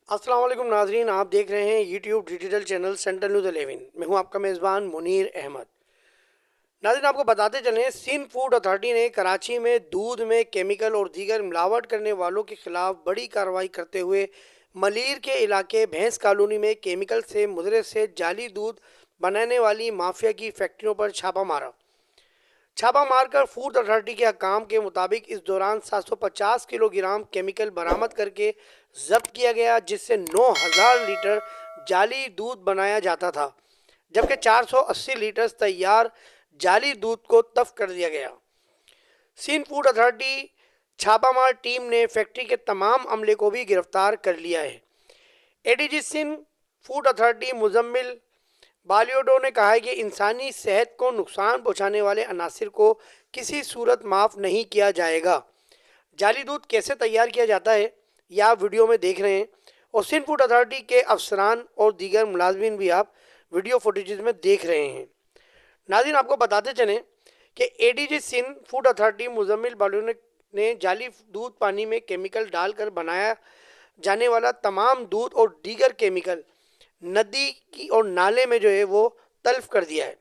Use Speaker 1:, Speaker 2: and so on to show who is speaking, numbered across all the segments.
Speaker 1: अस्सलाम वालेकुम नाजरीन, आप देख रहे हैं YouTube digital channel central news 11। मैं हूं आपका मेज़बान मुनीर अहमद। नाजरीन, आपको बताते चलें, सिंध फूड अथॉरिटी ने कराची में दूध में केमिकल और दीगर मिलावट करने वालों के खिलाफ बड़ी कार्रवाई करते हुए मलीर के इलाके भैंस कॉलोनी में केमिकल से मुद्रे से जाली दूध बनाने वाली माफिया की फैक्ट्रियों पर छापा मारा। छापा मारकर फूड अथॉरिटी के हकाम के मुताबिक इस दौरान 750 किलोग्राम केमिकल बरामद करके जब्त किया गया, जिससे 9000 लीटर जाली दूध बनाया जाता था, जबकि 480 लीटर तैयार जाली दूध को तफ कर दिया गया। सिंध फूड अथॉरिटी छापामार टीम ने फैक्ट्री के तमाम अमले को भी गिरफ्तार कर लिया है। ADG Sindh food authority Muzammil बालियोडो ने कहा है कि इंसानी सेहत को नुकसान पहुंचाने वाले अनासिर को किसी सूरत माफ़ नहीं किया जाएगा। जाली दूध कैसे तैयार किया जाता है, यह आप वीडियो में देख रहे हैं, और सिंध फूड अथॉरिटी के अफसरान और दीगर मुलाजमीन भी आप वीडियो फुटेजेस में देख रहे हैं। नाज़रीन, आपको बताते चलें कि ADG Sindh food authority Muzammil बालियोडो ने जाली दूध पानी में केमिकल डालकर बनाया जाने वाला तमाम दूध और दीगर केमिकल नदी की और नाले में जो है वो तल्फ कर दिया है।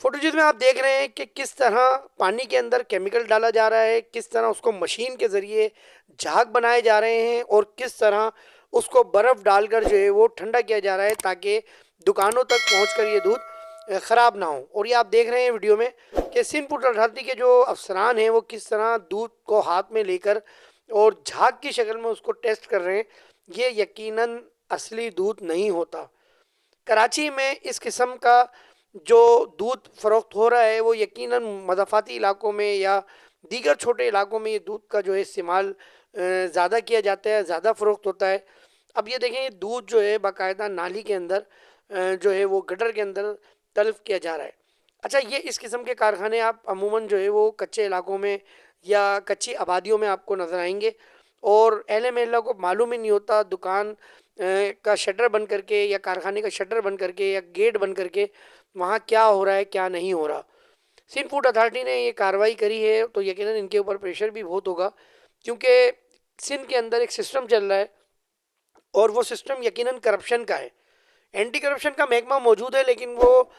Speaker 1: फुटेज में आप देख रहे हैं कि किस तरह पानी के अंदर केमिकल डाला जा रहा है, किस तरह उसको मशीन के ज़रिए झाग बनाए जा रहे हैं और किस तरह उसको बर्फ़ डालकर जो है वो ठंडा किया जा रहा है ताकि दुकानों तक पहुंचकर ये दूध ख़राब ना हो। और ये आप देख रहे हैं वीडियो में कि सिंध फूड अथॉरिटी के जो अफसरान हैं वो किस तरह दूध को हाथ में लेकर और झाग की शक्ल में उसको टेस्ट कर रहे हैं। ये यकीनन असली दूध नहीं होता। कराची में इस किस्म का जो दूध फ़रोख्त हो रहा है वो यकीनन मज़ाफ़ाती इलाकों में या दीगर छोटे इलाकों में ये दूध का जो है इस्तेमाल ज़्यादा किया जाता है, ज़्यादा फ़रोख्त होता है। अब ये देखें, दूध जो है बाकायदा नाली के अंदर जो है वो गटर के अंदर तल्फ़ किया जा रहा है। अच्छा, ये इस किस्म के कारखाने आप अमूमन जो है वो कच्चे इलाकों में या कच्ची आबादियों में आपको नज़र आएंगे और अहले महल्ला को मालूम ही नहीं होता। दुकान का शटर बंद करके या कारखाने का शटर बंद करके या गेट बंद करके वहाँ क्या हो रहा है क्या नहीं हो रहा। सिंध फूड अथॉरिटी ने ये कार्रवाई करी है तो यकीनन इनके ऊपर प्रेशर भी बहुत होगा, क्योंकि सिंध के अंदर एक सिस्टम चल रहा है और वो सिस्टम यकीनन करप्शन का है। एंटी करप्शन का महकमा मौजूद है, लेकिन वो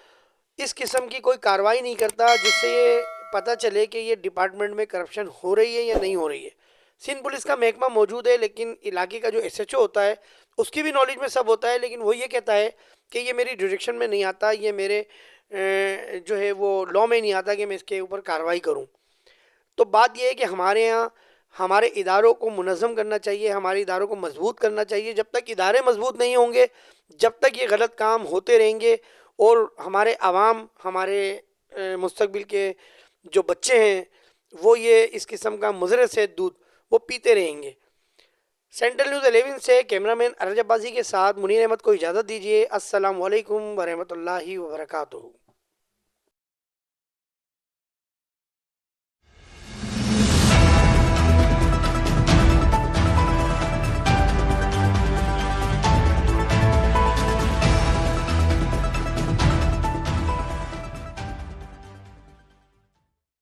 Speaker 1: इस किस्म की कोई कार्रवाई नहीं करता जिससे ये पता चले कि ये डिपार्टमेंट में करप्शन हो रही है या नहीं हो रही है। सिंध पुलिस का महकमा मौजूद है, लेकिन इलाके का जो एसएचओ होता है उसकी भी नॉलेज में सब होता है, लेकिन वो ये कहता है कि ये मेरी जुरिडिक्शन में नहीं आता, ये मेरे जो है वो लॉ में नहीं आता कि मैं इसके ऊपर कार्रवाई करूं। तो बात यह है कि हमारे यहाँ हमारे इदारों को मुनज़्ज़म करना चाहिए, हमारे इदारों को मजबूत करना चाहिए। जब तक इदारे मजबूत नहीं होंगे, जब तक ये गलत काम होते रहेंगे और हमारे आवाम, हमारे मुस्तकबिल के जो बच्चे हैं वो ये इस किस्म का मुज़र से दूध वो पीते रहेंगे। सेंट्रल न्यूज़ 11 से कैमरामैन अरज अब्बासी के साथ मुनीर अहमद को इजाज़त दीजिए। अस्सलाम वालेकुम वरहमतुल्लाहि वबरकातुहू।